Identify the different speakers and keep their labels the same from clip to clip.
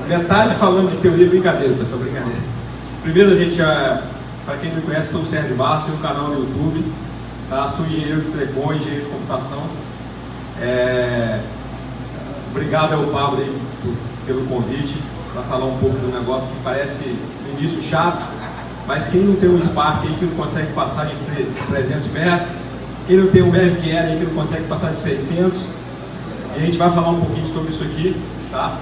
Speaker 1: Metade falando de teoria, brincadeira, pessoal, brincadeira. Primeiro, a gente, para quem não me conhece, sou o Sérgio Bastos, tenho um canal no YouTube, tá? Sou engenheiro de telecom, engenheiro de computação. Obrigado ao Pablo aí pelo convite, para falar um pouco do negócio que parece no início chato, mas quem não tem um Spark aí que não consegue passar de 300 metros, quem não tem um BFQL aí que não consegue passar de 600, e a gente vai falar um pouquinho sobre isso aqui, tá?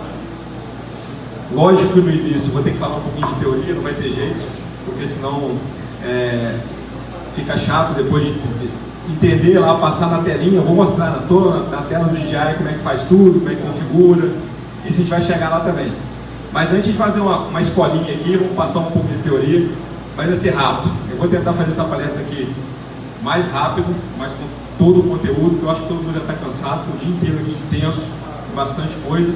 Speaker 1: Lógico que no início vou ter que falar um pouquinho de teoria, não vai ter jeito, porque senão fica chato depois de entender lá, passar na telinha. Eu vou mostrar na tela do DJI como é que faz tudo, como é que configura, isso a gente vai chegar lá também. Mas antes de fazer uma escolinha aqui, vamos passar um pouco de teoria, mas vai ser rápido. Eu vou tentar fazer essa palestra aqui mais rápido, mas com todo o conteúdo, que eu acho que todo mundo já está cansado, foi o dia inteiro aqui intenso, com bastante coisa.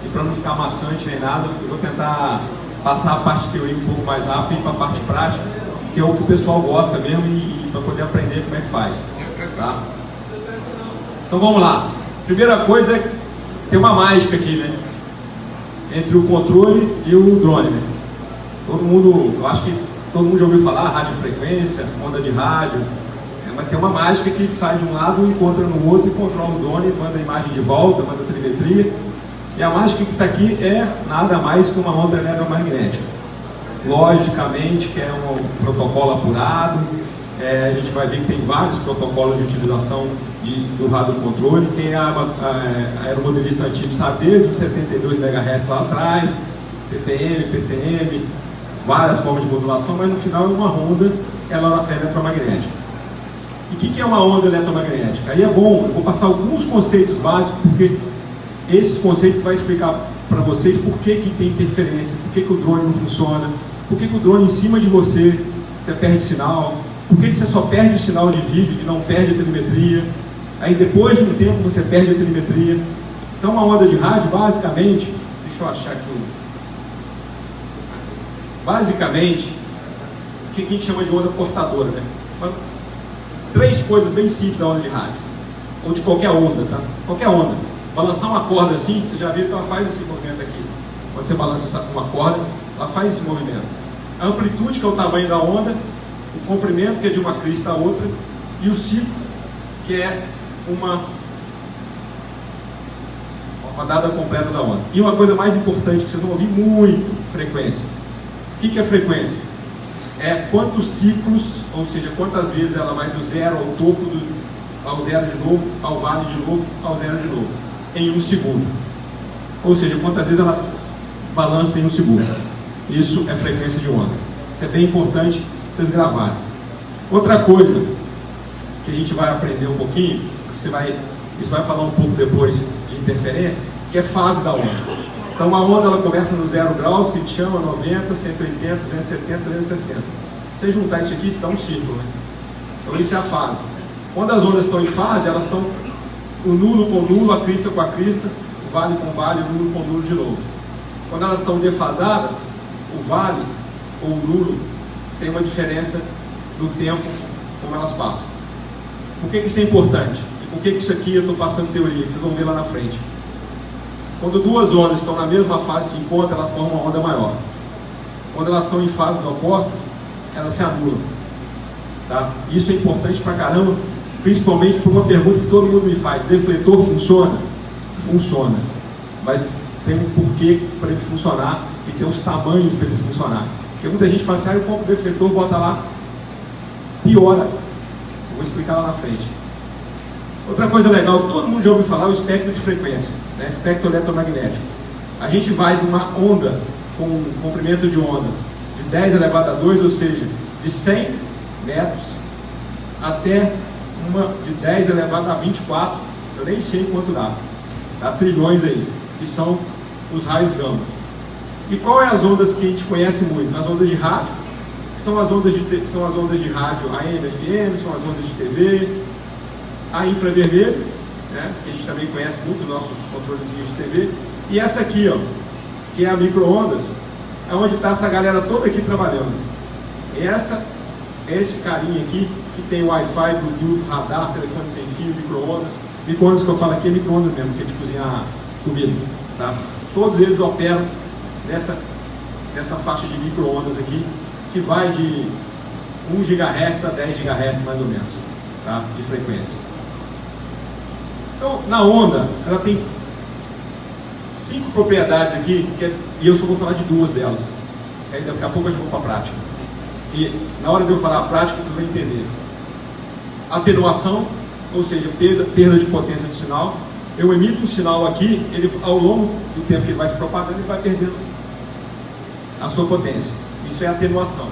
Speaker 1: E para não ficar maçante nem nada, eu vou tentar passar a parte de teoria um pouco mais rápido e ir para a parte prática, que é o que o pessoal gosta mesmo, e para poder aprender como é que faz. Tá? Então vamos lá. Primeira coisa é tem uma mágica aqui, né? Entre o controle e o drone, né? Todo mundo, eu acho que todo mundo já ouviu falar, radiofrequência, onda de rádio, mas tem uma mágica que sai de um lado, encontra no outro e controla o drone, manda a imagem de volta, manda a telemetria. E a mágica que está aqui é nada mais que uma onda eletromagnética. Logicamente que é um protocolo apurado, a gente vai ver que tem vários protocolos de utilização do radiocontrole. Quem é aeromodelista antigo sabe, desde os 72 MHz lá atrás, PPM, PCM, várias formas de modulação, mas no final é uma onda eletromagnética. E o que é uma onda eletromagnética? Aí é bom, eu vou passar alguns conceitos básicos, porque esses conceitos vai explicar para vocês por que tem interferência, por que o drone não funciona, por que o drone em cima de você perde sinal, por que você só perde o sinal de vídeo e não perde a telemetria, aí depois de um tempo você perde a telemetria. Então uma onda de rádio, basicamente, deixa eu achar aqui, basicamente, o que a gente chama de onda portadora, né? Três coisas bem simples da onda de rádio, ou de qualquer onda, tá? Qualquer onda. Balançar uma corda assim, você já viu que ela faz esse movimento aqui. Quando você balança uma corda, ela faz esse movimento. A amplitude, que é o tamanho da onda, o comprimento, que é de uma crista a outra, e o ciclo, que é uma dada completa da onda. E uma coisa mais importante, que vocês vão ouvir muito, frequência. O que é frequência? É quantos ciclos, ou seja, quantas vezes ela vai do zero ao topo, ao zero de novo, ao vale de novo, ao zero de novo, em um segundo. Ou seja, quantas vezes ela balança em um segundo. Isso é frequência de onda. Isso é bem importante vocês gravarem. Outra coisa que a gente vai aprender um pouquinho, isso vai falar um pouco depois de interferência, que é fase da onda. Então a onda ela começa no 0 graus, que a gente chama 90, 180, 270, 360. Se você juntar isso aqui, isso dá um círculo, né? Então isso é a fase. Quando as ondas estão em fase, elas estão o nulo com o nulo, a crista com a crista, o vale com o vale, o nulo com o nulo de novo. Quando elas estão defasadas, o vale ou o nulo tem uma diferença do tempo como elas passam. Por que isso é importante? E por que isso aqui eu estou passando teoria, que vocês vão ver lá na frente? Quando duas ondas estão na mesma fase se encontram, elas formam uma onda maior. Quando elas estão em fases opostas, elas se anulam. Tá? Isso é importante pra caramba, principalmente por uma pergunta que todo mundo me faz: defletor funciona? Funciona, mas tem um porquê para ele funcionar e tem os tamanhos para ele funcionar. Porque muita gente fala assim: eu compro o defletor, bota lá, piora. Eu vou explicar lá na frente. Outra coisa legal, todo mundo já ouviu falar, é o espectro de frequência, né? Espectro eletromagnético. A gente vai de uma onda com um comprimento de onda de 10 elevado a 2, ou seja, de 100 metros até uma de 10 elevado a 24, eu nem sei quanto dá trilhões aí, que são os raios gama. E qual é as ondas que a gente conhece muito? As ondas de rádio, que são as ondas de rádio AM, FM, são as ondas de TV, a infravermelho, né, que a gente também conhece muito, nossos controlezinhos de TV, e essa aqui, ó, que é a micro-ondas, é onde está essa galera toda aqui trabalhando. Esse carinha aqui, que tem Wi-Fi, Bluetooth, radar, telefone sem fio, micro-ondas. Micro-ondas que eu falo aqui é micro-ondas mesmo, que é de cozinhar comida, tá? todos eles operam nessa faixa de micro-ondas aqui, que vai de 1 GHz a 10 GHz mais ou menos, tá? De frequência. Então, na onda, ela tem 5 propriedades aqui, e eu só vou falar de 2 delas. Aí daqui a pouco eu já vou para a prática. E na hora de eu falar a prática, vocês vão entender. Atenuação, ou seja, perda de potência de sinal. Eu emito um sinal aqui, ele, ao longo do tempo que ele vai se propagando, ele vai perdendo a sua potência. Isso é atenuação.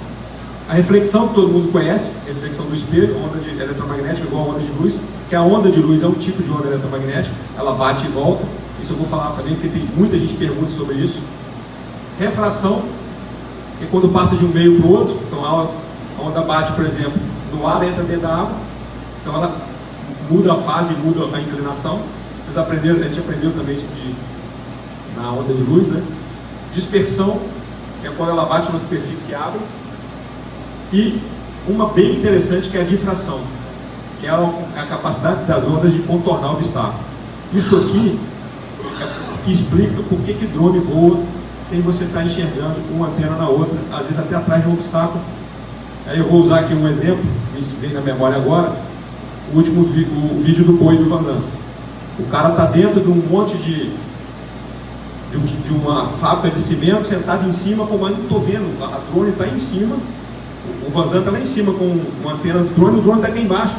Speaker 1: A reflexão, que todo mundo conhece, reflexão do espelho, onda de eletromagnética igual a onda de luz, que a onda de luz é um tipo de onda eletromagnética, ela bate e volta. Isso eu vou falar também, porque tem muita gente que pergunta sobre isso. Refração, que é quando passa de um meio para o outro. Então a onda bate, por exemplo, no ar, entra dentro da água, então ela muda a fase, muda a inclinação. Vocês aprenderam, a gente aprendeu também isso na onda de luz, né? Dispersão, que é quando ela bate na superfície e abre. E uma bem interessante, que é a difração, que é a capacidade das ondas de contornar o obstáculo. Isso aqui que explica por que drone voa sem você estar enxergando uma antena na outra, às vezes até atrás de um obstáculo. Aí eu vou usar aqui um exemplo, isso vem na memória agora, o vídeo do boi do Vanzan. O cara está dentro de um monte de uma fábrica de cimento, sentado em cima, como eu não estou vendo, a drone está em cima, o Vanzan está lá em cima com uma antena do drone, o drone está aqui embaixo.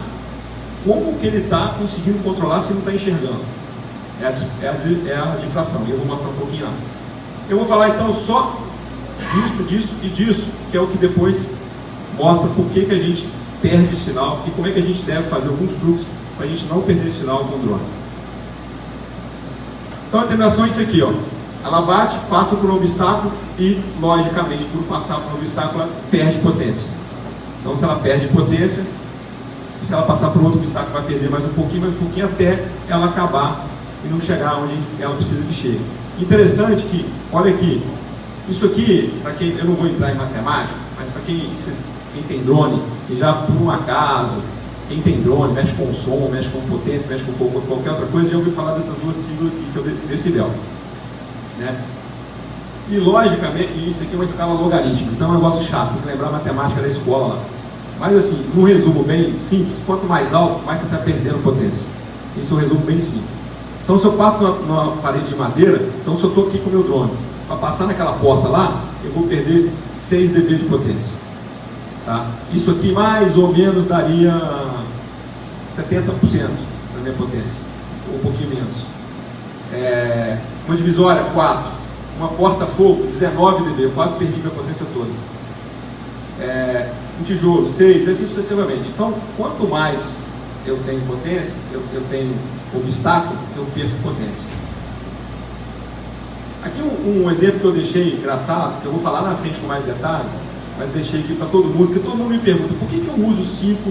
Speaker 1: Como que ele está conseguindo controlar se não está enxergando? É a difração, e eu vou mostrar um pouquinho lá. Eu vou falar então só disso e disso, que é o que depois mostra por que a gente perde sinal e como é que a gente deve fazer alguns truques para a gente não perder sinal com o drone. Então a atenuação é isso aqui, ó. Ela bate, passa por um obstáculo e, logicamente, por passar por um obstáculo, ela perde potência. Então, se ela perde potência, se ela passar por outro obstáculo, vai perder mais um pouquinho até ela acabar e não chegar onde ela precisa que chegue. Interessante que, olha aqui, isso aqui, para quem, eu não vou entrar em matemática, mas para quem tem drone, e já por um acaso, quem tem drone, mexe com som, mexe com potência, mexe com qualquer outra coisa, já ouviu falar dessas duas siglas aqui, que é o decibel. Né? E logicamente, isso aqui é uma escala logarítmica, então é um negócio chato, tem que lembrar a matemática da escola lá. Mas assim, no resumo bem simples, quanto mais alto, mais você está perdendo potência. Esse é um resumo bem simples. Então, se eu passo numa parede de madeira, então se eu estou aqui com o meu drone, para passar naquela porta lá, eu vou perder 6 dB de potência. Tá? Isso aqui mais ou menos daria 70% da minha potência, ou um pouquinho menos. Uma divisória, 4. Uma porta-fogo, 19 dB, eu quase perdi minha potência toda. Um tijolo, 6, assim sucessivamente. Então, quanto mais eu tenho potência, eu tenho obstáculo, eu perco potência. Aqui um exemplo que eu deixei engraçado, que eu vou falar na frente com mais detalhe, mas deixei aqui para todo mundo, porque todo mundo me pergunta por que eu uso 5.8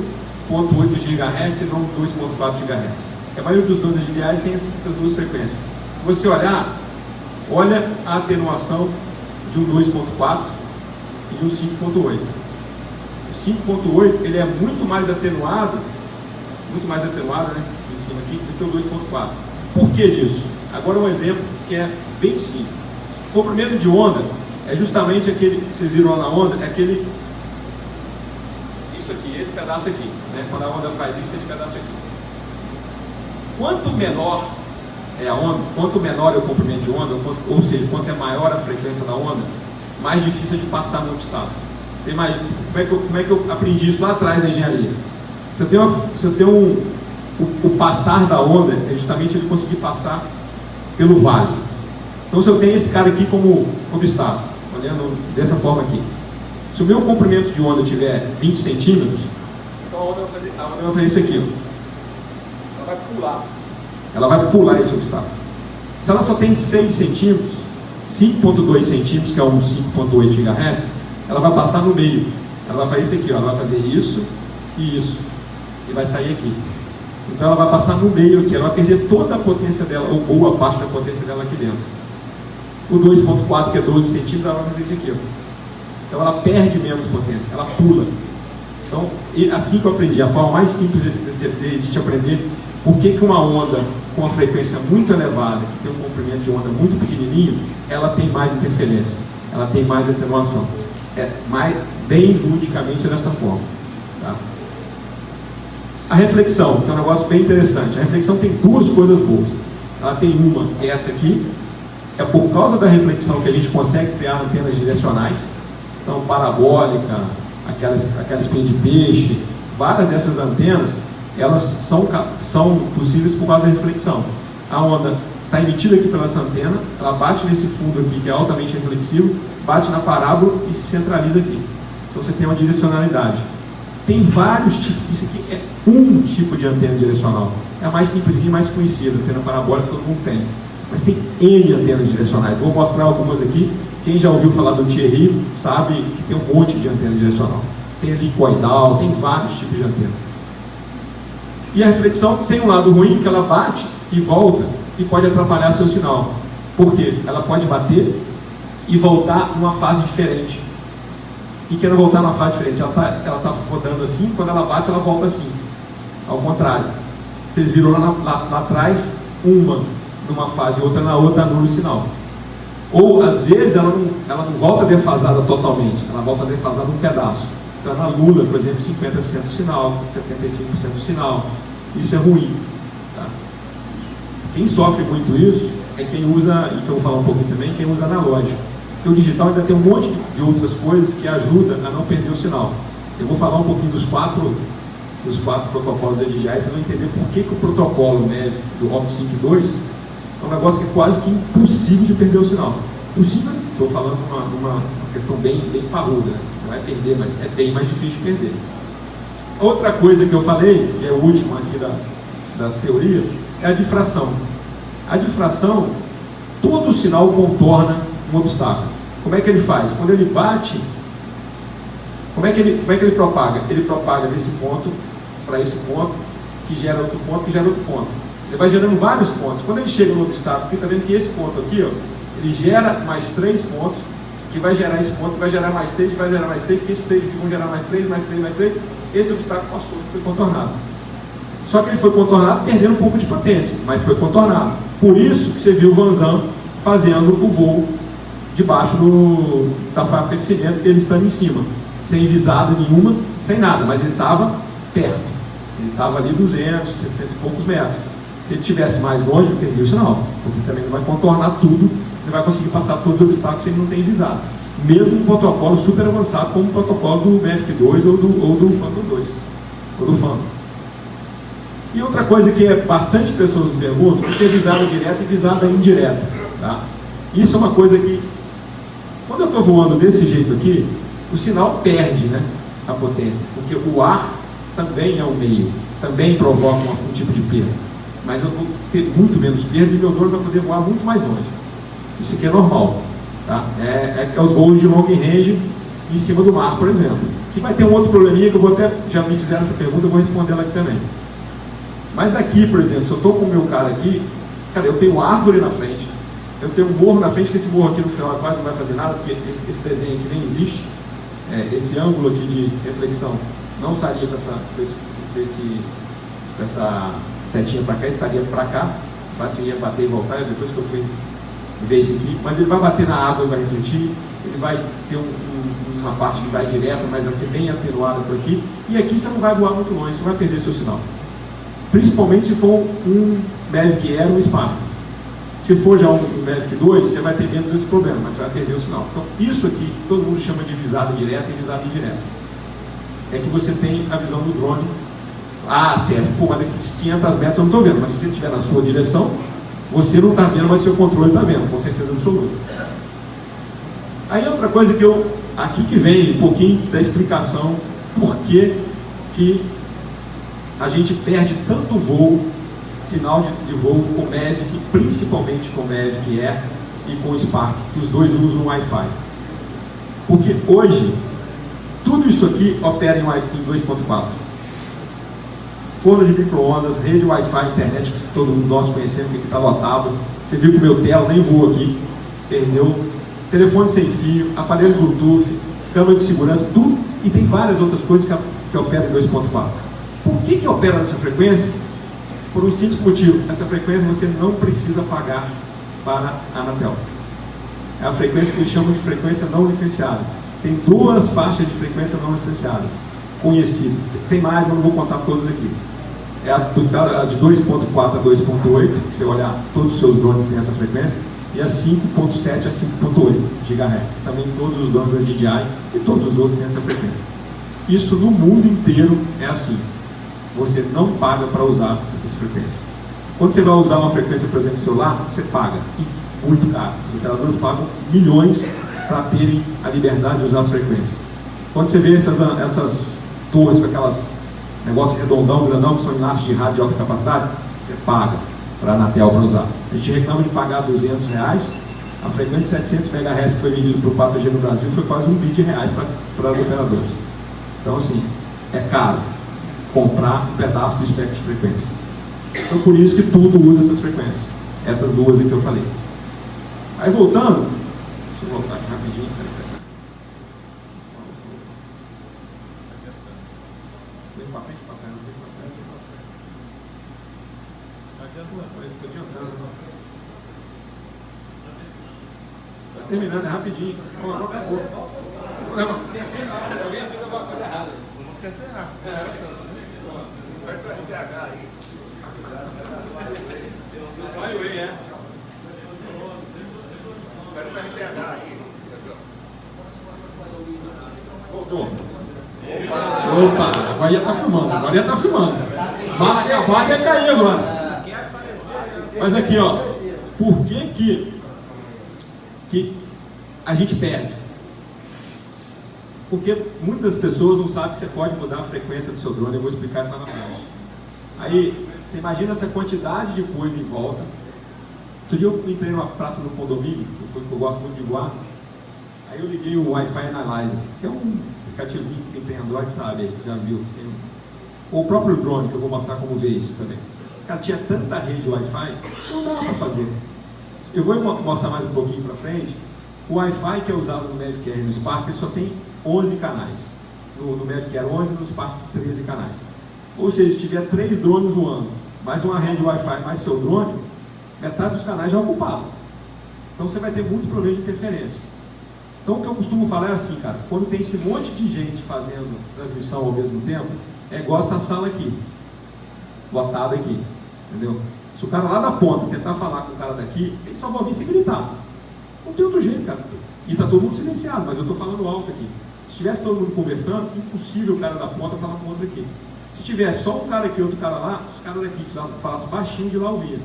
Speaker 1: GHz e não 2.4 GHz? A maioria dos drones lineares tem essas duas frequências. Se você olha a atenuação de um 2.4 e de um 5.8. O 5.8 ele é muito mais atenuado, né, em cima aqui, do que o 2.4. Por que disso? Agora um exemplo que é bem simples. O comprimento de onda é justamente aquele, vocês viram lá na onda, é aquele, isso aqui, esse pedaço aqui, né? Quando a onda faz isso, esse pedaço aqui. Quanto menor é a onda, quanto menor é o comprimento de onda, ou seja, quanto é maior a frequência da onda, mais difícil é de passar no obstáculo. Você imagina, como é que eu aprendi isso lá atrás na engenharia? O passar da onda é justamente ele conseguir passar pelo vale. Então, se eu tenho esse cara aqui como obstáculo, olhando dessa forma aqui, se o meu comprimento de onda tiver 20 centímetros, então a onda vai fazer isso aqui, ó. Ela vai pular. Ela vai pular esse obstáculo. Se ela só tem 6 centímetros, 5.2 centímetros, que é um 5.8 GHz, ela vai passar no meio. Ela vai fazer isso aqui, ó. Ela vai fazer isso e isso. E vai sair aqui. Então ela vai passar no meio aqui. Ela vai perder toda a potência dela, ou boa parte da potência dela aqui dentro. O 2.4, que é 12 centímetros, ela vai fazer isso aqui, ó. Então ela perde menos potência. Ela pula. Então, assim que eu aprendi, a forma mais simples de te aprender por que uma onda com uma frequência muito elevada, que tem um comprimento de onda muito pequenininho, ela tem mais interferência, ela tem mais atenuação. Bem ludicamente dessa forma. Tá? A reflexão, que é um negócio bem interessante. A reflexão tem duas coisas boas. Ela tem uma, que é essa aqui. É por causa da reflexão que a gente consegue criar antenas direcionais. Então, parabólica, aquela espinha de peixe, várias dessas antenas, elas são possíveis por causa da reflexão. A onda está emitida aqui pela essa antena, ela bate nesse fundo aqui, que é altamente reflexivo, bate na parábola e se centraliza aqui. Então você tem uma direcionalidade. Tem vários tipos, isso aqui é um tipo de antena direcional. É a mais simplesinha e mais conhecida, antena parabólica todo mundo tem. Mas tem N antenas direcionais. Vou mostrar algumas aqui. Quem já ouviu falar do Thierry sabe que tem um monte de antena direcional. Tem helicoidal, tem vários tipos de antena. E a reflexão tem um lado ruim, que ela bate e volta e pode atrapalhar seu sinal. Por quê? Ela pode bater e voltar numa fase diferente. E querendo voltar numa fase diferente, ela tá rodando assim, quando ela bate, ela volta assim. Ao contrário. Vocês viram lá atrás, uma numa fase e outra na outra, anula o sinal. Ou, às vezes, ela não volta defasada totalmente, ela volta defasada um pedaço. Então, ela anula, por exemplo, 50% do sinal, 75% do sinal. Isso é ruim. Tá? Quem sofre muito isso é quem usa, e que eu vou falar um pouquinho também, quem usa analógico. Porque o digital ainda tem um monte de outras coisas que ajudam a não perder o sinal. Eu vou falar um pouquinho dos quatro protocolos da DJI, vocês vão entender por que o protocolo do OptiSync 2 é um negócio que é quase que impossível de perder o sinal. Possível, estou falando uma questão bem parruda, você vai perder, mas é bem mais difícil de perder. Outra coisa que eu falei, que é o último aqui das teorias, é a difração. A difração, todo sinal contorna um obstáculo. Como é que ele faz? Quando ele bate, como é que ele propaga? Ele propaga desse ponto para esse ponto, que gera outro ponto, que gera outro ponto. Ele vai gerando vários pontos. Quando ele chega no obstáculo, fica vendo que esse ponto aqui, ó, ele gera mais 3 pontos, que vai gerar esse ponto, que vai gerar mais 3, que vai gerar mais 3, que esses 3 aqui vão gerar mais 3, mais 3, mais 3. Esse obstáculo passou, foi contornado. Só que ele foi contornado perdendo um pouco de potência, mas foi contornado. Por isso que você viu o Vanzan fazendo o voo debaixo da fábrica de cimento, ele estando em cima, sem visada nenhuma, sem nada, mas ele estava perto. Ele estava ali 200, 700 e poucos metros. Se ele estivesse mais longe, ele perdia o sinal, porque também não vai contornar tudo, não vai conseguir passar todos os obstáculos se ele não tem visado. Mesmo um protocolo super avançado, como o protocolo do Mavic 2 ou do Phantom 2, ou do Phantom. E outra coisa que bastante pessoas me perguntam, é visada direta e visada indireta. Tá? Isso é uma coisa que, quando eu estou voando desse jeito aqui, o sinal perde, né, a potência, porque o ar também é um meio, também provoca um tipo de perda. Mas eu vou ter muito menos perda e meu drone vai poder voar muito mais longe. Isso aqui é normal. Tá? É os voos de long range em cima do mar, por exemplo. Que vai ter um outro probleminha que eu vou até, já me fizeram essa pergunta, eu vou responder ela aqui também. Mas aqui, por exemplo, se eu estou com o meu cara aqui, cara, eu tenho árvore na frente, eu tenho um morro na frente, que esse morro aqui no final quase não vai fazer nada, porque esse desenho aqui nem existe. Esse ângulo aqui de reflexão não sairia com essa setinha para cá, estaria para cá, ia bater e voltar, depois que eu fui ver isso aqui, mas ele vai bater na água e vai refletir, ele vai ter uma parte que vai direto, mas vai ser bem atenuada por aqui, e aqui você não vai voar muito longe, você vai perder seu sinal. Principalmente se for um Mavic Air ou um Spark. Se for já um Mavic 2, você vai ter menos desse problema, mas você vai perder o sinal. Então, isso aqui, todo mundo chama de visada direta e visada indireta. É que você tem a visão do drone. Ah, certo, pô, mas daqui 500 metros eu não estou vendo, mas se você estiver na sua direção, você não está vendo, mas seu controle está vendo, com certeza absoluta. Aí outra coisa aqui que vem um pouquinho da explicação por que a gente perde tanto voo, sinal de voo com Mavic, principalmente com Mavic Air e com Spark, que os dois usam Wi-Fi. Porque hoje, tudo isso aqui opera em 2.4. Forno de micro-ondas, rede Wi-Fi, internet, que todo mundo nós conhecemos, que está lotado. Você viu que o meu tela nem voa aqui, perdeu. Telefone sem fio, aparelho Bluetooth, câmera de segurança, tudo. E tem várias outras coisas que operam em 2.4. Por que opera nessa frequência? Por um simples motivo. Essa frequência você não precisa pagar para a Anatel. É a frequência que eles chamam de frequência não licenciada. Tem duas faixas de frequência não licenciadas, conhecidas. Tem mais, mas não vou contar todas aqui. É a de 2.4 a 2.8, se você olhar, todos os seus drones têm essa frequência, e a 5.7 a 5.8 GHz. Também todos os drones da DJI e todos os outros têm essa frequência. Isso no mundo inteiro é assim. Você não paga para usar essas frequências. Quando você vai usar uma frequência, por exemplo, no celular, você paga. E muito caro. Os operadores pagam milhões para terem a liberdade de usar as frequências. Quando você vê essas torres com aquelas negócios redondão, grandão, que são enlaces de rádio de alta capacidade, você paga para a Anatel para usar. A gente reclama de pagar R$200. A frequência de 700 MHz que foi vendido para o 4G no Brasil foi quase R$1 bilhão para as operadoras. Então, assim, é caro comprar um pedaço do espectro de frequência. Então, por isso que tudo usa essas frequências. Essas duas aí que eu falei. Aí, voltando, deixa eu voltar aqui rapidinho. Vem para frente, para trás, vem para frente, vem para frente. Não adianta uma coisa, estou adiantando. Está terminando, é rapidinho. Agora acabou. Alguém fez alguma coisa errada. Vamos cancelar. Aperta o SPH aí. Vai, ué, é. Aperta o SPH aí. Voltou. Opa, agora ia estar filmando. Agora ia estar filmando. Vai acabar e ia cair agora. Mas aqui, ó. Por que a gente perde? Porque muitas pessoas não sabem que você pode mudar a frequência do seu drone. Eu vou explicar isso lá na frente. Aí, você imagina essa quantidade de coisa em volta. Outro dia eu entrei numa praça no condomínio, que eu gosto muito de voar. Aí eu liguei o Wi-Fi Analyzer, que é um aplicativozinho que quem tem Android sabe, já viu. Ou o próprio drone, que eu vou mostrar como ver isso também. Cara, tinha tanta rede Wi-Fi, não dá para fazer. Eu vou mostrar mais um pouquinho para frente. O Wi-Fi que é usado no Mavic Air e no Spark, ele só tem 11 canais. No Mavic Air 11 e no Spark 13 canais. Ou seja, se tiver 3 drones voando, mais uma rede Wi-Fi, mais seu drone, metade dos canais já é ocupado. Então você vai ter muito problema de interferência. Então o que eu costumo falar é assim, cara, quando tem esse monte de gente fazendo transmissão ao mesmo tempo, é igual essa sala aqui, lotada aqui, entendeu? Se o cara lá da ponta tentar falar com o cara daqui, ele só vai ouvir se gritar. Não tem outro jeito, cara. E está todo mundo silenciado, mas eu estou falando alto aqui. Se tivesse todo mundo conversando, impossível o cara da ponta falar com o outro aqui. Se tivesse só um cara aqui e outro cara lá, os caras daqui falassem baixinho, de lá ouvia.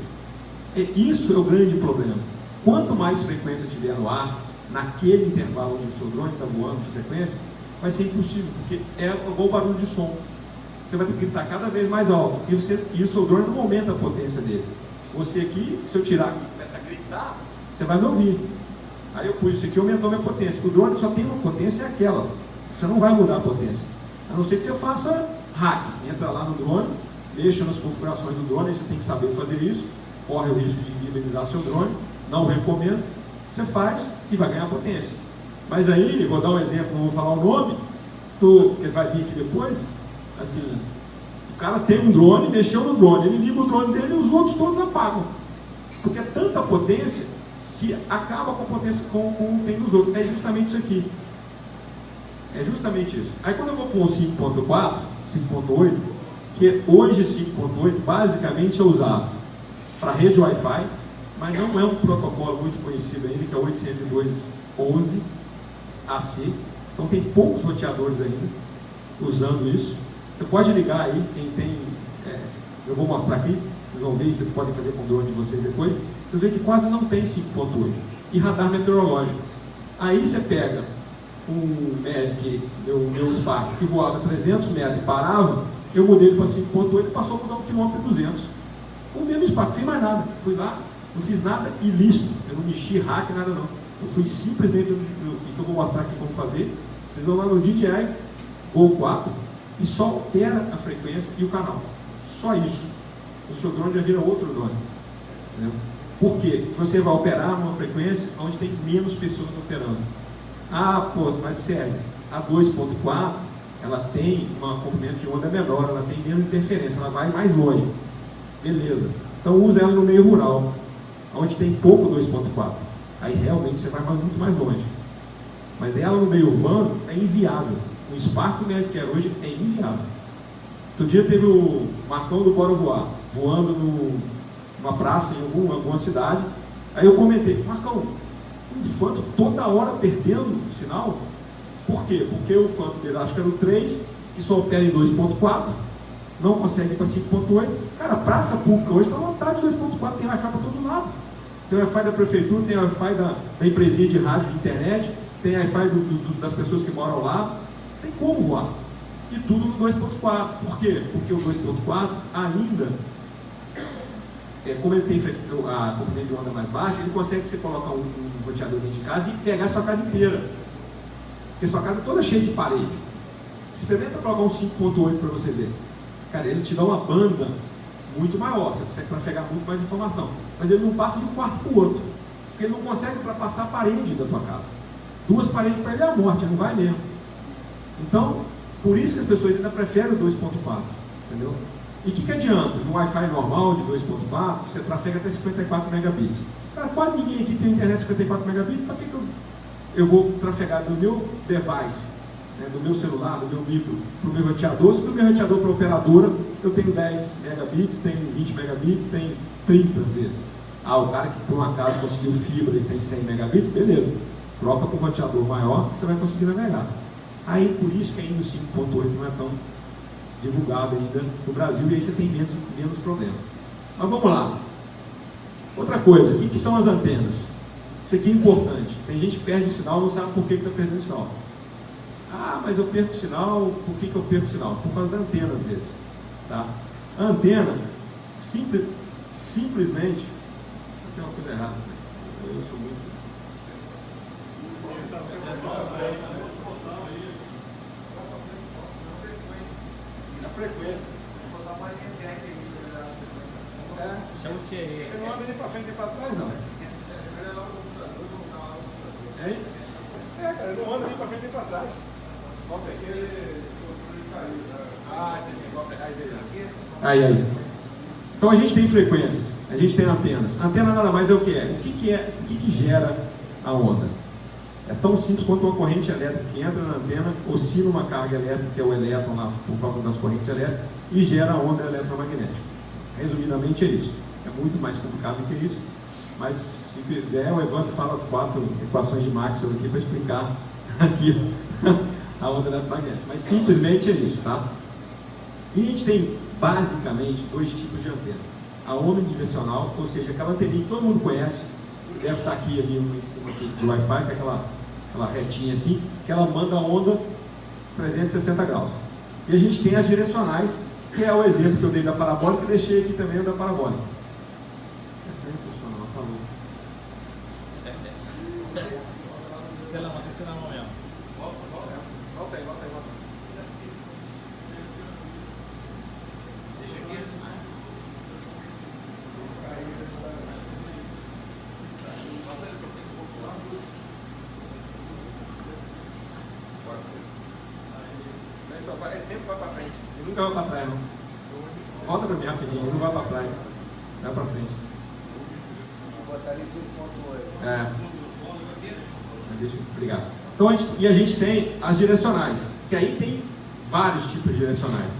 Speaker 1: Isso é o grande problema. Quanto mais frequência tiver no ar, naquele intervalo onde o seu drone está voando de frequência, vai ser impossível, porque é igual o barulho de som. Você vai ter que gritar cada vez mais alto, e o seu drone não aumenta a potência dele. Você aqui, se eu tirar aqui e começar a gritar, você vai me ouvir. Aí eu pus isso aqui, aumentou minha potência. O drone só tem uma potência, é aquela. Você não vai mudar a potência. A não ser que você faça hack. Entra lá no drone, mexa nas configurações do drone, aí você tem que saber fazer isso, corre o risco de inviabilizar seu drone, não recomendo. Você faz e vai ganhar potência. Mas aí, vou dar um exemplo, não vou falar o nome, que vai vir aqui depois, assim, o cara tem um drone, mexeu no drone, ele liga o drone dele e os outros todos apagam. Porque é tanta potência que acaba com a potência com tem dos outros. É justamente isso aqui. É justamente isso. Aí quando eu vou para um 5.4, 5.8, que hoje 5.8 basicamente é usado para rede Wi-Fi, mas não é um protocolo muito conhecido ainda, que é o 802.11 AC. Então tem poucos roteadores ainda usando isso. Você pode ligar aí, quem tem, eu vou mostrar aqui, vocês vão ver e vocês podem fazer com o drone de vocês depois. Vocês veem que quase não tem 5.8. E radar meteorológico. Aí você pega um Mavic, meu Spark, que voava 300 metros e parava, eu mudei ele para 5.8 e passou a mudar 1,2 km. O mesmo Spark, não fiz mais nada. Fui lá, não fiz nada ilícito. Eu não mexi hack, nada não. Eu fui simplesmente, que eu vou mostrar aqui como fazer. Vocês vão lá no DJI Go 4 e só altera a frequência e o canal. Só isso. O seu drone já vira outro drone. Entendeu? Por quê? Você vai operar numa frequência onde tem menos pessoas operando. Ah, pô, mas sério, a 2.4 ela tem um comprimento de onda menor, ela tem menos interferência, ela vai mais longe. Beleza. Então usa ela no meio rural, onde tem pouco 2.4. Aí realmente você vai muito mais longe. Mas ela no meio urbano é inviável. O Spark que quer hoje é inviável. Outro dia teve o Marcão do Bora Voar, voando numa praça em alguma cidade. Aí eu comentei, Marcão, um Phantom toda hora perdendo o sinal. Por quê? Porque o Phantom dele, acho que era o 3, que só opera em 2.4, não consegue ir para 5.8. Cara, a praça pública hoje está lotada de 2.4, tem Wi-Fi para todo lado. Tem Wi-Fi da prefeitura, tem Wi-Fi da empresinha de rádio, de internet, tem Wi-Fi das pessoas que moram lá. Tem como voar. E tudo no 2.4. Por quê? Porque o 2.4 ainda, como ele tem a comprimento de onda mais baixa, ele consegue você colocar um roteador dentro de casa e pegar a sua casa inteira. Porque sua casa é toda cheia de parede. Experimenta colocar um 5.8 para você ver. Cara, ele te dá uma banda muito maior, você consegue trafegar muito mais informação. Mas ele não passa de um quarto para o outro. Porque ele não consegue ultrapassar a parede da tua casa. 2 paredes para ele é a morte, ele não vai mesmo. Então, por isso que as pessoas ainda preferem o 2.4, entendeu? E o que adianta? No Wi-Fi normal de 2.4, você trafega até 54 megabits. Cara, quase ninguém aqui tem internet de 54 megabits, para que eu vou trafegar do meu device, né, do meu celular, do meu micro, para o meu roteador? Se do meu roteador para a operadora, eu tenho 10 megabits, tenho 20 megabits, tenho 30 às vezes. O cara que por um acaso conseguiu fibra e tem 100 megabits, beleza. Troca para um roteador maior que você vai conseguir navegar. Aí, por isso que ainda o 5.8 não é tão divulgado ainda no Brasil, e aí você tem menos problema. Mas vamos lá. Outra coisa, o que são as antenas? Isso aqui é importante. Tem gente que perde o sinal e não sabe por que está perdendo o sinal. Mas eu perco o sinal, por que eu perco o sinal? Por causa da antena, às vezes. Tá? A antena, simplesmente... Tem uma coisa errada. Eu sou muito... A frequência.
Speaker 2: Chama o Tia aí.
Speaker 1: Eu não ando nem para frente nem para trás, não. Hein? Cara, eu não ando nem para frente nem para trás. Aí. Então a gente tem frequências, a gente tem antenas. A antena nada mais é o que é? O que gera a onda? É tão simples quanto uma corrente elétrica que entra na antena, oscila uma carga elétrica, que é o elétron lá, por causa das correntes elétricas, e gera a onda eletromagnética. Resumidamente é isso. É muito mais complicado do que isso, mas se quiser, o Evandro fala as 4 equações de Maxwell aqui para explicar aqui a onda eletromagnética. Mas simplesmente é isso, tá? E a gente tem basicamente 2 tipos de antena. A omnidirecional, ou seja, aquela anteninha que todo mundo conhece, deve estar aqui ali em cima de Wi-Fi, que é aquela retinha assim, que ela manda a onda 360 graus. E a gente tem as direcionais, que é o exemplo que eu dei da parabólica, que eu deixei aqui também da parabólica. Essa é institucional, tá louco.
Speaker 2: Sei lá, mantém na mão mesmo.
Speaker 1: Volta aí. Deixa aqui. Sempre vai para frente. Ele nunca vai para trás, não. Volta para mim rapidinho, ele não vai para trás. Vai para frente.
Speaker 3: Vou botar em 5.8.
Speaker 1: Obrigado. Então, a gente tem as direcionais, que aí tem vários tipos de direcionais.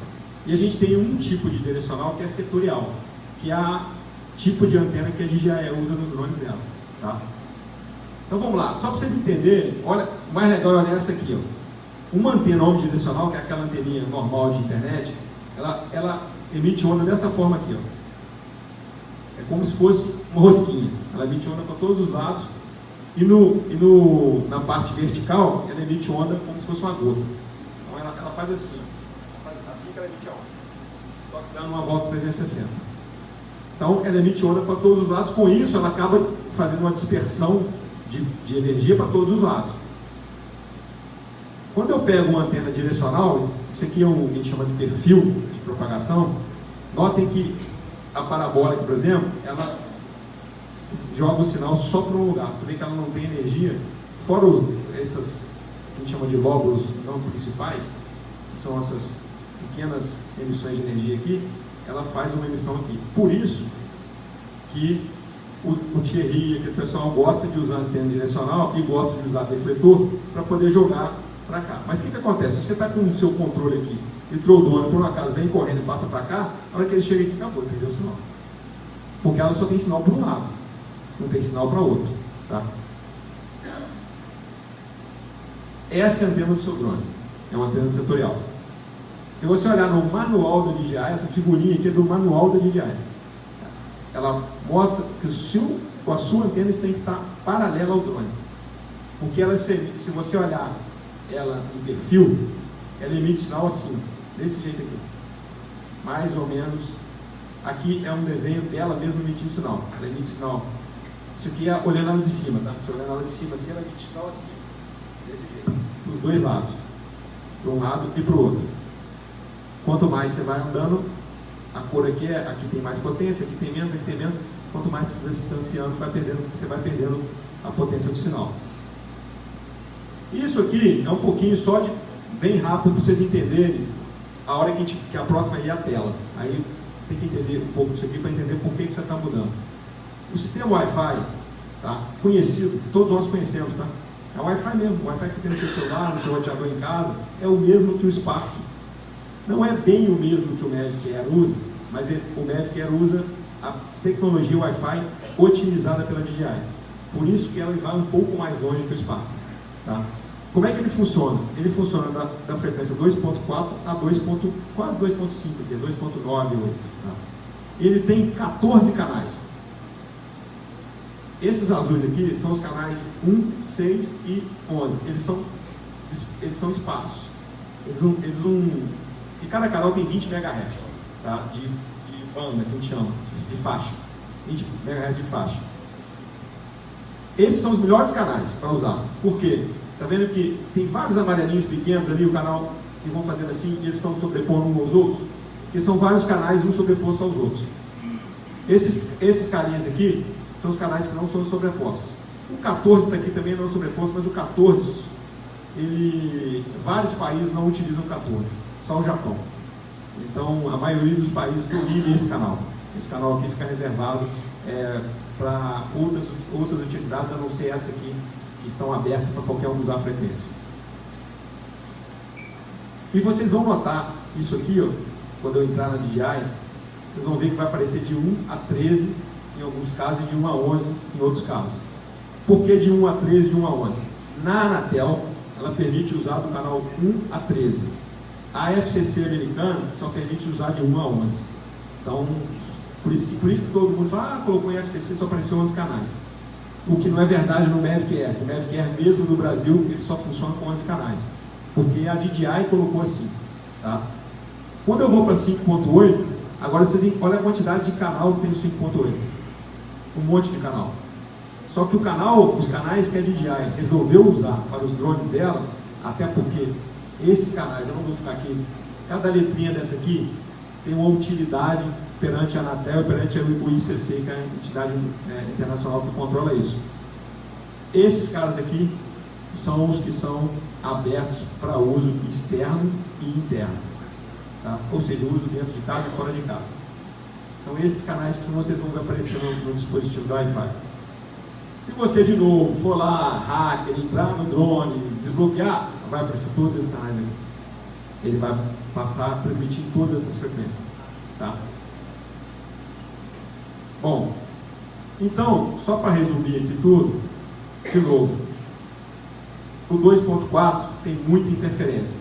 Speaker 1: E a gente tem um tipo de direcional que é setorial, que é a tipo de antena que a gente já usa nos drones dela. Tá? Então vamos lá, só para vocês entenderem, olha, o mais legal é essa aqui, ó. Uma antena omnidirecional, que é aquela anteninha normal de internet, ela emite onda dessa forma aqui, ó. É como se fosse uma rosquinha. Ela emite onda para todos os lados e na parte vertical ela emite onda como se fosse uma gota. Então ela faz assim, ó. Ela faz assim que ela emite a onda, só que dando uma volta 360. Então ela emite onda para todos os lados. Com isso ela acaba fazendo uma dispersão de energia para todos os lados. Quando eu pego uma antena direcional, isso aqui é o que a gente chama de perfil de propagação. Notem que a parabólica, por exemplo, ela joga o sinal só para um lugar. Você vê que ela não tem energia, fora essas que a gente chama de lóbulos não principais, que são essas pequenas emissões de energia aqui, ela faz uma emissão aqui. Por isso que o Thierry, aquele pessoal gosta de usar antena direcional e gosta de usar defletor para poder jogar para cá. Mas o que acontece? Se você está com o seu controle aqui e o troldona, por um acaso, vem correndo e passa para cá, na hora que ele chega aqui, acabou, perdeu o sinal. Porque ela só tem sinal para um lado, não tem sinal para outro. Tá? Essa é a antena do seu drone, é uma antena setorial. Se você olhar no manual da DJI, essa figurinha aqui é do manual da DJI. Ela mostra que a sua antena tem que estar paralela ao drone. Porque ela, se você olhar ela em perfil, ela emite sinal assim, desse jeito aqui. Mais ou menos. Aqui é um desenho dela mesmo emitindo sinal. Ela emite sinal. Isso aqui é olhando ela de cima, tá? Se olhando ela de cima assim, ela emite sinal assim. Desse jeito. Dos dois lados. Para um lado e para o outro. Quanto mais você vai andando, a cor aqui tem mais potência, aqui tem menos. Quanto mais você vai se distanciando, você vai perdendo a potência do sinal. Isso aqui é um pouquinho só de bem rápido para vocês entenderem a hora que a próxima aí é a tela. Aí tem que entender um pouco disso aqui para entender por que você está mudando. O sistema Wi-Fi, tá, conhecido, que todos nós conhecemos, tá? É o Wi-Fi mesmo. O Wi-Fi que você tem no seu celular, no seu roteador em casa, é o mesmo que o Spark. Não é bem o mesmo que o Mavic Air usa, mas o Mavic Air usa a tecnologia Wi-Fi otimizada pela DJI. Por isso que ela vai um pouco mais longe que o Spark. Tá? Como é que ele funciona? Ele funciona da frequência 2.4 a quase 2.5, que é 2.98. Tá? Ele tem 14 canais. Esses azuis aqui são os canais 1, 6 e 11. Eles são esparsos. E cada canal tem 20 MHz, tá? de banda, que a gente chama, de faixa. 20 MHz de faixa. Esses são os melhores canais para usar. Por quê? Está vendo que tem vários amarelinhos pequenos ali, o canal que vão fazendo assim, e eles estão sobrepondo uns aos outros? Porque são vários canais, um sobreposto aos outros. Esses carinhas aqui são os canais que não são sobrepostos. O 14 está aqui também não é sobreposto, mas o 14, vários países não utilizam o 14, só o Japão. Então, a maioria dos países proíbe esse canal. Esse canal aqui fica reservado para outras utilidades, a não ser essa aqui, que estão abertas para qualquer um usar a frequência. E vocês vão notar isso aqui, ó, quando eu entrar na DJI, vocês vão ver que vai aparecer de 1 a 13 em alguns casos e de 1 a 11 em outros casos. Por que de 1 a 13 e de 1 a 11? Na Anatel, ela permite usar do canal 1 a 13. A FCC americana só permite usar de 1 a 11. Então, por isso que todo mundo fala, colocou em FCC, só apareceu 11 canais. O que não é verdade no Mavic Air. O Mavic Air mesmo no Brasil, ele só funciona com 11 canais. Porque a DJI colocou assim. Tá? Quando eu vou para 5.8, agora vocês olham a quantidade de canal que tem no 5.8. Um monte de canal. Só que os canais que a DJI resolveu usar para os drones dela, até porque esses canais, eu não vou ficar aqui, cada letrinha dessa aqui tem uma utilidade perante a Anatel e perante o ICC, que é a entidade internacional que controla isso. Esses caras aqui são os que são abertos para uso externo e interno. Tá? Ou seja, uso dentro de casa e fora de casa. Então esses canais que vocês vão ver aparecer no dispositivo do Wi-Fi. Se você de novo for lá, hacker, entrar no drone, desbloquear, vai aparecer todos esses canais aqui. Ele vai passar a transmitir todas essas frequências. Tá? Bom, então, só para resumir aqui tudo, de novo, o 2.4 tem muita interferência,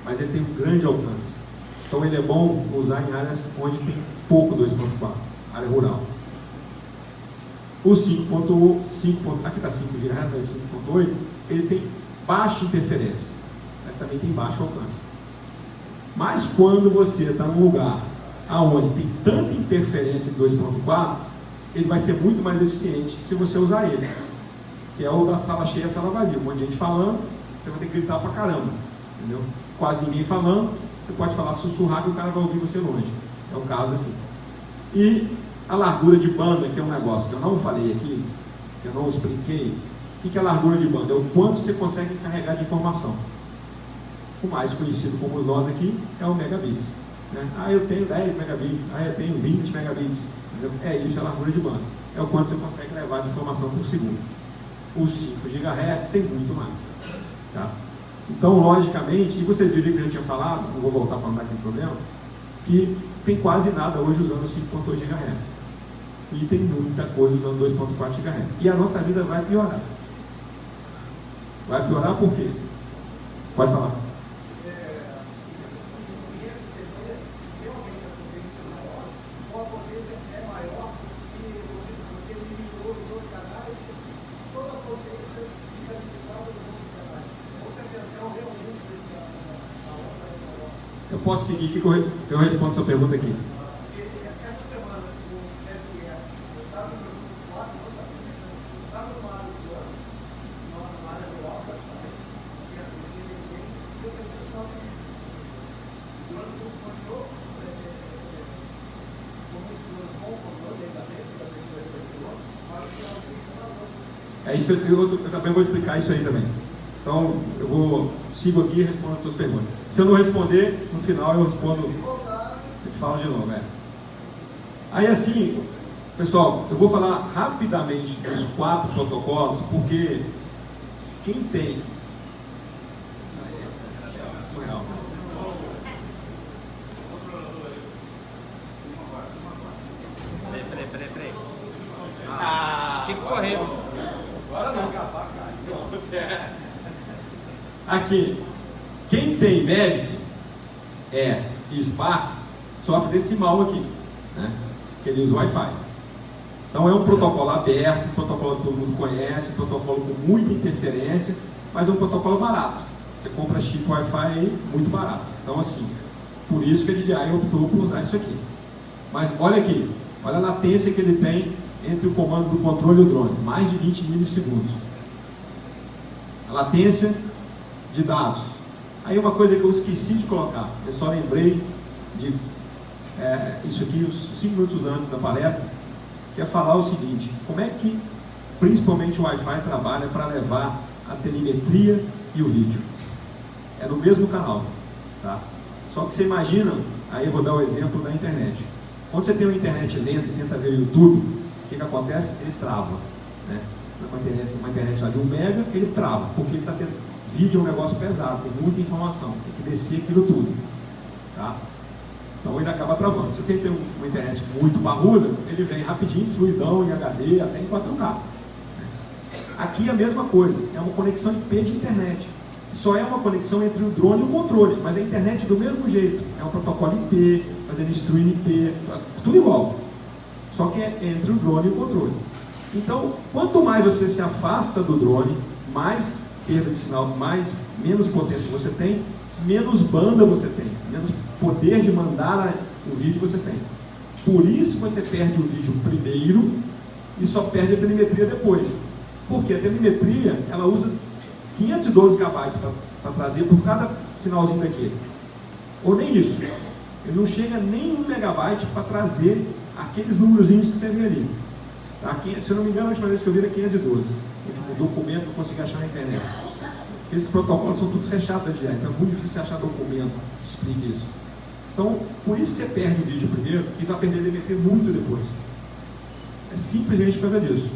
Speaker 1: mas ele tem um grande alcance. Então ele é bom usar em áreas onde tem pouco 2.4, área rural. O 5.1, aqui está 5G, mas 5.8, ele tem baixa interferência, mas também tem baixo alcance. Mas quando você está num lugar onde tem tanta interferência de 2.4, ele vai ser muito mais eficiente se você usar ele. Que é o da sala cheia, sala vazia. Um monte de gente falando, você vai ter que gritar pra caramba. Entendeu? Quase ninguém falando, você pode falar sussurrar que o cara vai ouvir você longe. É o caso aqui. E a largura de banda, que é um negócio que eu não falei aqui, que eu não expliquei. O que é a largura de banda? É o quanto você consegue carregar de informação. O mais conhecido como nós aqui é o megabits. Né? Eu tenho 10 megabits, eu tenho 20 megabits. Entendeu? Isso é a largura de banda. É o quanto você consegue levar de informação por segundo. Os 5 GHz tem muito mais. Tá? Então, logicamente, e vocês viram que eu já tinha falado, não vou voltar para não dar aquele problema, que tem quase nada hoje usando 5.2 GHz. E tem muita coisa usando 2.4 GHz. E a nossa vida vai piorar. Vai piorar por quê? Pode falar. Eu posso seguir aqui que eu respondo a sua pergunta aqui.
Speaker 3: Essa semana, o FE, eu estava no grupo 4, não sabia, eu estava numa área do ano, numa área rural, praticamente, não tinha ninguém, e eu pensei sinal de vídeo. O ano continuou, com o controle da mente, da pessoa que continuou, mas o sinal de vídeo não
Speaker 1: eu também vou explicar isso aí também. Então, sigo aqui e respondo as tuas perguntas. Se eu não responder, no final eu respondo, eu falo de novo. Aí assim, pessoal, eu vou falar rapidamente dos 4 protocolos, porque quem tem...
Speaker 2: Peraí. Chico correu.
Speaker 1: Agora não, acabar, cara. Aqui, quem tem MEV e Spark sofre desse mal aqui, né? Que ele usa Wi-Fi. Então é um protocolo aberto, um protocolo que todo mundo conhece, um protocolo com muita interferência, mas é um protocolo barato. Você compra chip Wi-Fi aí, muito barato. Então assim, por isso que a DJI optou por usar isso aqui. Mas olha aqui, olha a latência que ele tem entre o comando do controle e o drone, mais de 20 milissegundos. A latência de dados. Aí uma coisa que eu esqueci de colocar, eu só lembrei de isso aqui uns 5 minutos antes da palestra, que é falar o seguinte: como é que principalmente o Wi-Fi trabalha para levar a telemetria e o vídeo? É no mesmo canal, tá? Só que você imagina, aí eu vou dar o exemplo da internet. Quando você tem uma internet lenta e tenta ver o YouTube, o que acontece? Ele trava, né? Uma internet lá de 1 mega, ele trava, porque ele está tendo... Vídeo é um negócio pesado, tem muita informação, tem que descer aquilo tudo, tá? Então ele acaba travando. Se você tem uma internet muito barruda, ele vem rapidinho, fluidão, em HD, até em 4K. Aqui é a mesma coisa, é uma conexão IP de internet. Só é uma conexão entre o drone e o controle, mas a internet do mesmo jeito. É um protocolo IP, fazendo stream IP, tudo igual. Só que é entre o drone e o controle. Então, quanto mais você se afasta do drone, mais perda de sinal, menos potência você tem, menos banda você tem, menos poder de mandar o vídeo você tem. Por isso você perde o vídeo primeiro e só perde a telemetria depois. Porque a telemetria, ela usa 512 KB para trazer por cada sinalzinho daquele. Ou nem isso. Ele não chega nem 1 megabyte para trazer aqueles númerozinhos que você vê ali. Tá? Se eu não me engano, a última vez que eu vi era 512. O documento que eu consegui achar na internet. Esses protocolos são tudo fechados da DJI, então é muito difícil achar documento que explique isso. Então, por isso que você perde o vídeo primeiro e vai perder a telemetria muito depois. É simplesmente por causa disso.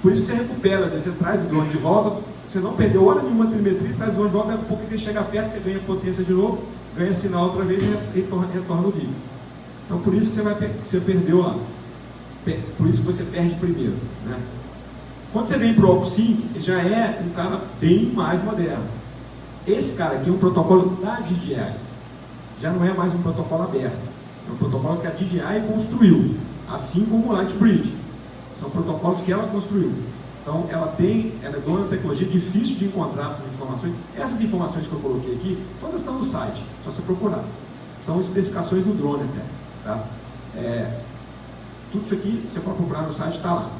Speaker 1: Por isso que você recupera, às vezes você traz o drone de volta, você não perdeu hora nenhuma a telemetria, traz o drone de volta, daqui a pouco ele chega perto, você ganha potência de novo, ganha sinal outra vez e retorna o vídeo. Então, por isso que você perdeu lá. Por isso que você perde primeiro, né? Quando você vem para o OpSync, já é um cara bem mais moderno. Esse cara aqui é um protocolo da DJI. Já não é mais um protocolo aberto. É um protocolo que a DJI construiu, assim como o Lightbridge. São protocolos que ela construiu. Então, ela é dona da tecnologia, difícil de encontrar essas informações. Essas informações que eu coloquei aqui, todas estão no site, só você procurar. São especificações do drone até. Tá? Tudo isso aqui, você pode procurar no site, está lá.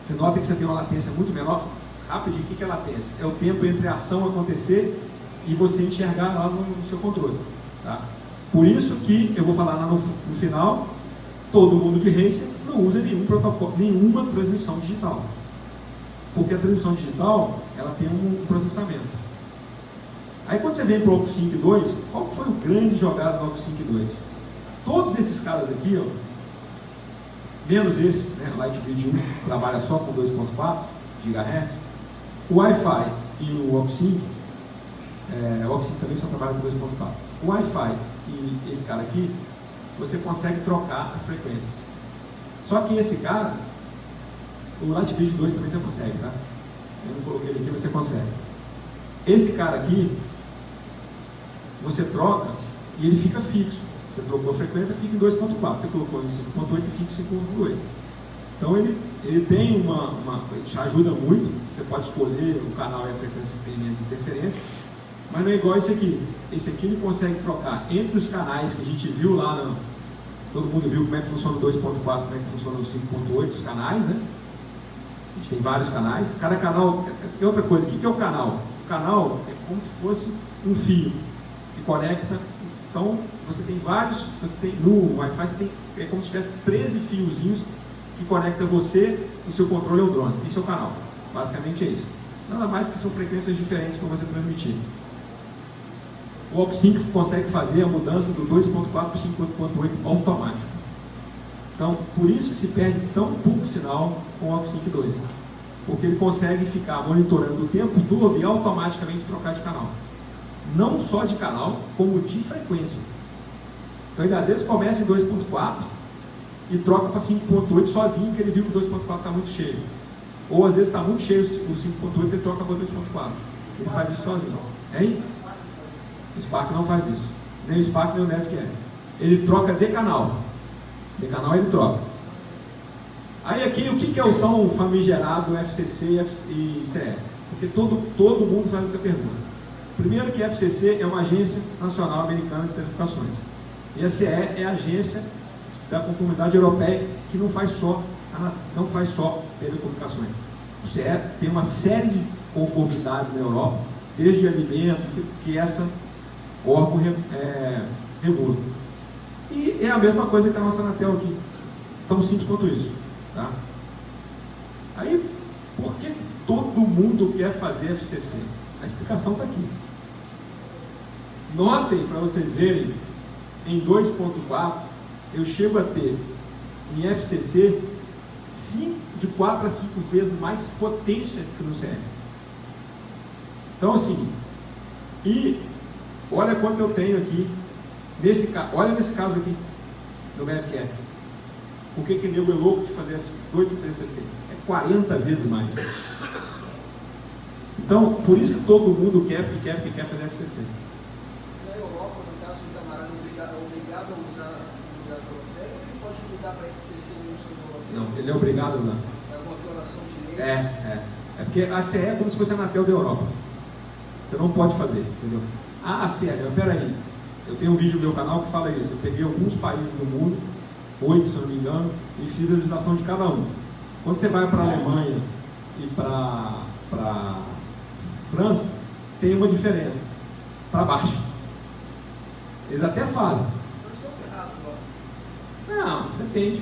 Speaker 1: Você nota que você tem uma latência muito menor. Rapidinho, o que é latência? É o tempo entre a ação acontecer e você enxergar lá no seu controle. Tá? Por isso que, eu vou falar lá no final, todo mundo de racer não usa nenhum protocolo, nenhuma transmissão digital. Porque a transmissão digital, ela tem um processamento. Aí quando você vem para o OcuSync 2, qual foi o grande jogada do OcuSync 2? Todos esses caras aqui, ó, menos esse, né, Lightbridge 1, trabalha só com 2.4 GHz, o Wi-Fi e o OcuSync, o OcuSync também só trabalha com 2.4. O Wi-Fi e esse cara aqui, você consegue trocar as frequências. Só que esse cara, o Lightbridge 2 também você consegue, tá? Eu não coloquei ele aqui, você consegue. Esse cara aqui, você troca e ele fica fixo. Você trocou a frequência, fica em 2.4. Você colocou em 5.8 e fica em 5.8. Então ele tem ele te ajuda muito. Você pode escolher o canal e a frequência que tem menos interferência. Mas não é igual esse aqui. Esse aqui ele consegue trocar entre os canais que a gente viu lá. Todo mundo viu como é que funciona o 2.4, como é que funciona o 5.8, os canais, né? A gente tem vários canais. Cada canal. E outra coisa, o que é o canal? O canal é como se fosse um fio que conecta. Então, você tem vários, no Wi-Fi você tem, é como se tivesse 13 fiozinhos que conecta você, o seu controle ao drone. Isso é o canal. Basicamente é isso. Nada mais que são frequências diferentes para você transmitir. O OcuSync consegue fazer a mudança do 2.4 para o 5.8 automático. Então, por isso que se perde tão pouco sinal com o OcuSync 2. Porque ele consegue ficar monitorando o tempo todo e automaticamente trocar de canal. Não só de canal, como de frequência. Então ele às vezes começa em 2.4 e troca para 5.8 sozinho, porque ele viu que o 2.4 está muito cheio. Ou às vezes está muito cheio o 5.8 e ele troca para 2.4. Ele faz isso sozinho. Hein? O Spark não faz isso. Nem o Spark nem o Netgear. Ele troca de canal. De canal ele troca. Aí aqui, o que é o tão famigerado FCC e CE? Porque todo mundo faz essa pergunta. Primeiro que a FCC é uma agência nacional americana de telecomunicações. E a CE é a agência da conformidade europeia que não faz só telecomunicações. O CE tem uma série de conformidades na Europa, desde alimentos, que essa órgão regula. E é a mesma coisa que a nossa Anatel aqui. Tão simples quanto isso. Tá? Aí, por que todo mundo quer fazer FCC? A explicação está aqui. Notem, para vocês verem, em 2.4, eu chego a ter em FCC de 4 a 5 vezes mais potência que no CE. Então, assim, e olha quanto eu tenho aqui, olha nesse caso aqui, no BFQR. Por que o nego é louco de fazer doido de FCC? É 40 vezes mais. Então, por isso que todo mundo quer fazer FCC.
Speaker 3: Na Europa, no caso, o camarada é obrigado a usar a europeia, ou ele pode mudar para FCC no uso europeu?
Speaker 1: Não, ele é obrigado a usar.
Speaker 3: É alguma violação de lei?
Speaker 1: É porque a CE é como se fosse a Anatel da Europa. Você não pode fazer, entendeu? A CE, peraí, eu tenho um vídeo no meu canal que fala isso. Eu peguei alguns países do mundo, 8 se eu não me engano, e fiz a legislação de cada um. Quando você vai para a Alemanha e para França, tem uma diferença para baixo. Eles até fazem.
Speaker 3: Então estão ferrados agora.
Speaker 1: Não, depende.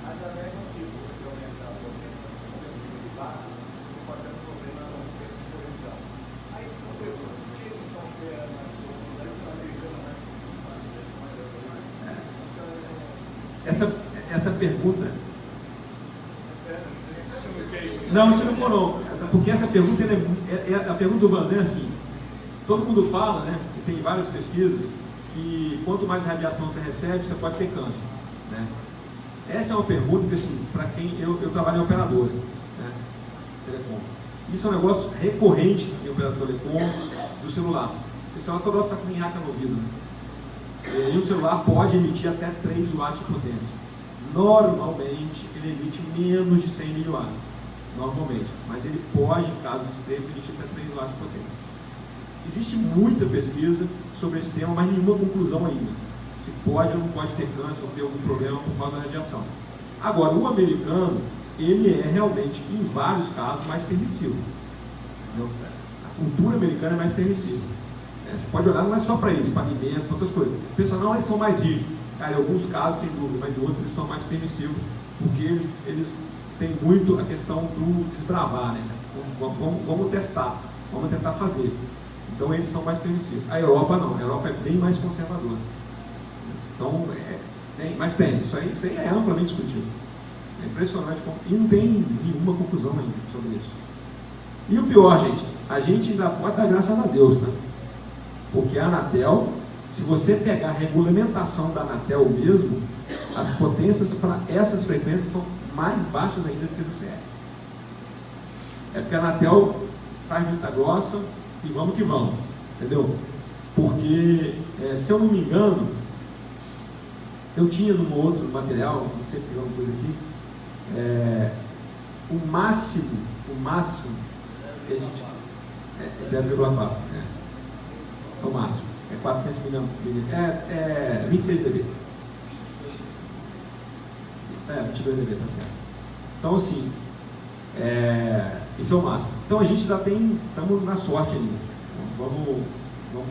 Speaker 4: Mas a média que você aumentar a potência do sistema de base, você pode ter um problema na disposição. Aí eu pergunto, por que então que a disposição da americana mais
Speaker 1: Essa pergunta.
Speaker 4: não,
Speaker 1: Não, se não for não. Porque essa pergunta a pergunta do Vanzan é assim. Todo mundo fala, né? E tem várias pesquisas que quanto mais radiação você recebe, você pode ter câncer, né? Essa é uma pergunta que, assim, para quem eu trabalho em operadora, né? Telecom. Isso é um negócio recorrente em operador telecom do celular. O celular toda hora está com minhaca no ouvido, né? E o celular pode emitir até 3 watts de potência. Normalmente ele emite menos de 100 miliwatts. Normalmente. Mas ele pode, em casos extremos, emitir até 3 watts de potência. Existe muita pesquisa sobre esse tema, mas nenhuma conclusão ainda. Se pode ou não pode ter câncer ou ter algum problema por causa da radiação. Agora, o americano, ele é realmente, em vários casos, mais permissivo. Entendeu? A cultura americana é mais permissiva. Você pode olhar, não é só para isso, para alimento, para outras coisas. O pessoal, não, eles são mais rígidos. Cara, em alguns casos, sem dúvida, mas em outros eles são mais permissivos, porque eles tem muito a questão do desbravar, né? Vamos testar, vamos tentar fazer. Então eles são mais permissivos. A Europa não, a Europa é bem mais conservadora. Então, mas tem, isso aí é amplamente discutido. É impressionante e não tem nenhuma conclusão ainda sobre isso. E o pior, gente, a gente ainda pode dar graças a Deus, né? Porque a Anatel, se você pegar a regulamentação da Anatel mesmo, as potências para essas frequências são mais baixas ainda do que do CE. É porque a Anatel faz vista grossa e vamos que vamos, entendeu? Porque, se eu não me engano, eu tinha num outro material, não sei pegar uma coisa aqui, o máximo que a gente... É 0,4, é o máximo, é 400 milhões, 26 dB. 22 dB, tá certo. Então, assim, isso é o máximo. Então, a gente já estamos na sorte ainda. Vamos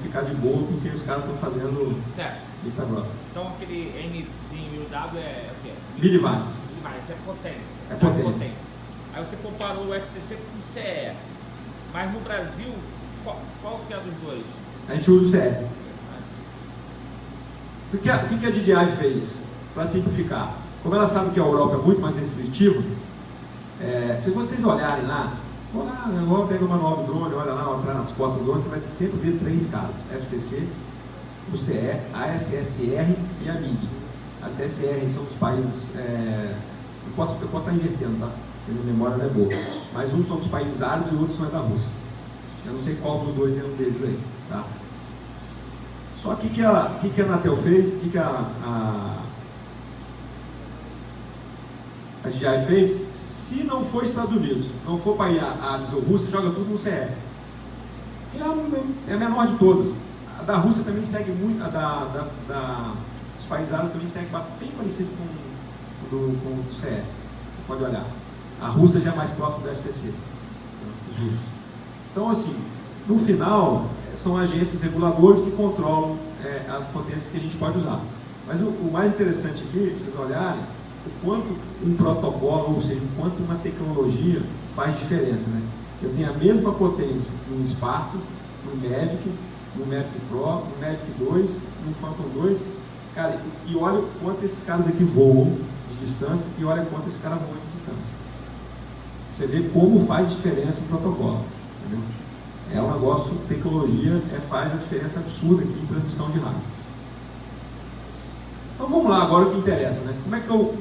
Speaker 1: ficar de boa porque os caras estão fazendo vista grossa.
Speaker 2: Então, aquele Nzinho e o W é o quê?
Speaker 1: Miliwatts.
Speaker 2: Isso é potência.
Speaker 1: É potência.
Speaker 2: Aí você comparou o FCC com o CE. Mas no Brasil, qual que é dos dois?
Speaker 1: A gente usa o CE. O que a DJI fez? Para simplificar. Como ela sabe que a Europa é muito mais restritiva, se vocês olharem lá, agora pega o manual do drone, olha lá, atrás nas costas do drone, você vai sempre ver 3 casos: FCC, o CE, a SSR e a MIG. A CSR são os países, eu posso estar invertendo, tá? Porque minha memória não é boa, mas uns são dos países árabes e outros são da Rússia. Eu não sei qual dos dois é um deles aí, tá? Só que a Anatel fez, a DJI fez? Se não for Estados Unidos, não for para Árabes ou Rússia, joga tudo no CE. É a menor de todas. A da Rússia também segue muito, dos países árabes também segue bem parecido com o CE. Você pode olhar. A Rússia já é mais próxima do FCC, os russos. Então, assim, no final, são agências reguladoras que controlam as potências que a gente pode usar. Mas o mais interessante aqui, se vocês olharem, o quanto um protocolo, ou seja, o quanto uma tecnologia faz diferença, né? Eu tenho a mesma potência no Spark, no Mavic Pro, no Mavic 2, no Phantom 2, cara, e olha quanto esses caras aqui voam de distância e olha quanto esse cara voa de distância. Você vê como faz diferença o protocolo, entendeu? É um negócio, tecnologia faz a diferença absurda aqui em transmissão de rádio. Então vamos lá agora o que interessa, né? Como é que eu